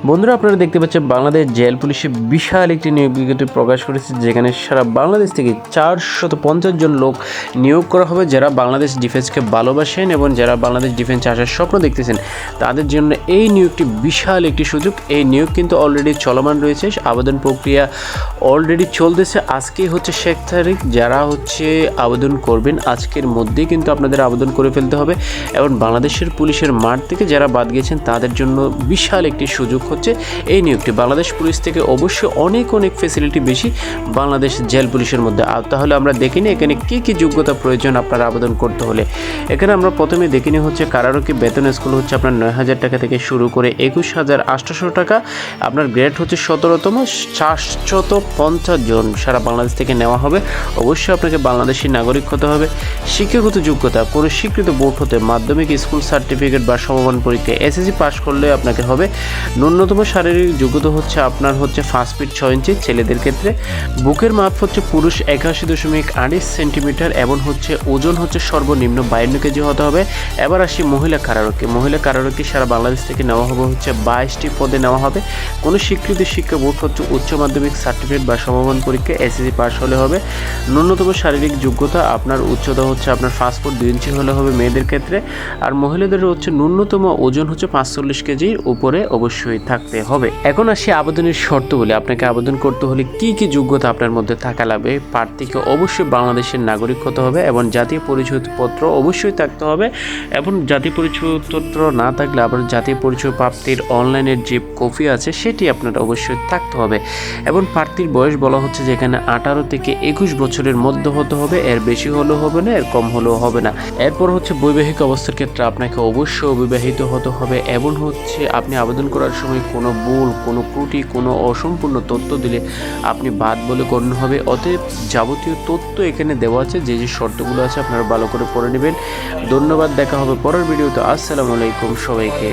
বন্ধুরা আপনারা দেখতে পাচ্ছেন বাংলাদেশ জেল পুলিশে বিশাল একটি নিয়োগ বিজ্ঞপ্তি প্রকাশ করেছে, যেখানে সারা বাংলাদেশ থেকে 450 জন লোক নিয়োগ করা হবে। যারা বাংলাদেশ ডিফেন্সকে ভালোবাসেন এবং যারা বাংলাদেশ ডিফেন্সে আসার স্বপ্ন দেখতেছেন তাদের জন্য এই নিয়োগটি বিশাল একটি সুযোগ। এই নিয়োগ কিন্তু অলরেডি চলমান রয়েছে, আবেদন প্রক্রিয়া অলরেডি চলতেছে। আজকেই হচ্ছে 6 তারিখ। যারা হচ্ছে আবেদন করবেন আজকের মধ্যেই কিন্তু আপনাদের আবেদন করে ফেলতে হবে। এবং বাংলাদেশের পুলিশের মাঠ থেকে যারা বাদ গিয়েছেন তাদের জন্য বিশাল একটি সুযোগ হচ্ছে এই নিয়োগটি। বাংলাদেশ পুলিশ থেকে অবশ্যই অনেক ফ্যাসিলিটি বেশি বাংলাদেশ জেল পুলিশের মধ্যে। আর তাহলে আমরা দেখিনি এখানে কি কি যোগ্যতা প্রয়োজন আপনার আবেদন করতে হলে। এখানে আমরা প্রথমে দেখিনি হচ্ছে কারারক্ষী বেতন স্কুল হচ্ছে আপনার 9,000 টাকা থেকে শুরু করে 21,800 টাকা। আপনার গ্রেড হচ্ছে 17তম। 450 জন সারা বাংলাদেশ থেকে নেওয়া হবে। অবশ্যই আপনাকে বাংলাদেশি নাগরিক হতে হবে। শিক্ষাগত যোগ্যতা কোনো স্বীকৃত বোর্ড হতে মাধ্যমিক, স্কুল সার্টিফিকেট বা সমমান পরীক্ষা এসএসসি পাস করলে আপনাকে হবে। ন্যূনতম শারীরিক যোগ্যতা হচ্ছে আপনার হচ্ছে 5 ফিট 6 ইঞ্চি ছেলেদের ক্ষেত্রে। বুকের মাপ হচ্ছে পুরুষ 81.28 সেন্টিমিটার এবং হচ্ছে ওজন হচ্ছে সর্বনিম্ন 52 কেজি হতে হবে। এবার আসি মহিলা কারারক্ষী সারা বাংলাদেশ থেকে নেওয়া হবে হচ্ছে 22টি পদে নেওয়া হবে। কোনো স্বীকৃত শিক্ষা বোর্ড হচ্ছে উচ্চ মাধ্যমিক সার্টিফিকেট বা সমমান পরীক্ষা এসএসসি পাস হলে হবে। ন্যূনতম শারীরিক যোগ্যতা আপনার উচ্চতা হচ্ছে আপনার 5 ফুট 2 ইঞ্চি হলে হবে মেয়েদের ক্ষেত্রে। আর মহিলাদের হচ্ছে ন্যূনতম ওজন হচ্ছে 45 কেজির উপরে অবশ্যই থাকতে হবে। এখন আসি আবেদনের শর্তগুলি। আপনাকে আবেদন করতে হলে কি কি যোগ্যতা আপনার মধ্যে থাকা লাগবে। প্রার্থীকে অবশ্যই বাংলাদেশের নাগরিক হতে হবে এবং জাতীয় পরিচয়পত্র অবশ্যই থাকতে হবে। এবং জাতীয় পরিচয়পত্র না থাকলে আবার জাতীয় পরিচয় প্রাপ্তির অনলাইনের যে কপি আছে সেটি আপনার অবশ্যই থাকতে হবে। এবং প্রার্থীর বয়স বলা হচ্ছে যে এখানে 18 থেকে 21 বছরের মধ্যে হতে হবে। এর বেশি হলেও হবে না, এর কম হলেও হবে না। এরপর হচ্ছে বৈবাহিক অবস্থার ক্ষেত্রে আপনাকে অবশ্যই অবিবাহিত হতে হবে। এবং হচ্ছে আপনি আবেদন করার সময় কোনো ভুল, কোনো ত্রুটি, কোনো অসম্পূর্ণ তথ্য দিলে আপনি বাদ বলে গণ্য হবে। অতএব যাবতীয় তথ্য এখানে দেওয়া আছে, যে শর্তগুলো আছে আপনারা ভালো করে পড়ে নেবেন। ধন্যবাদ, দেখা হবে পরের ভিডিওতে। আসসালামু আলাইকুম সবাইকে।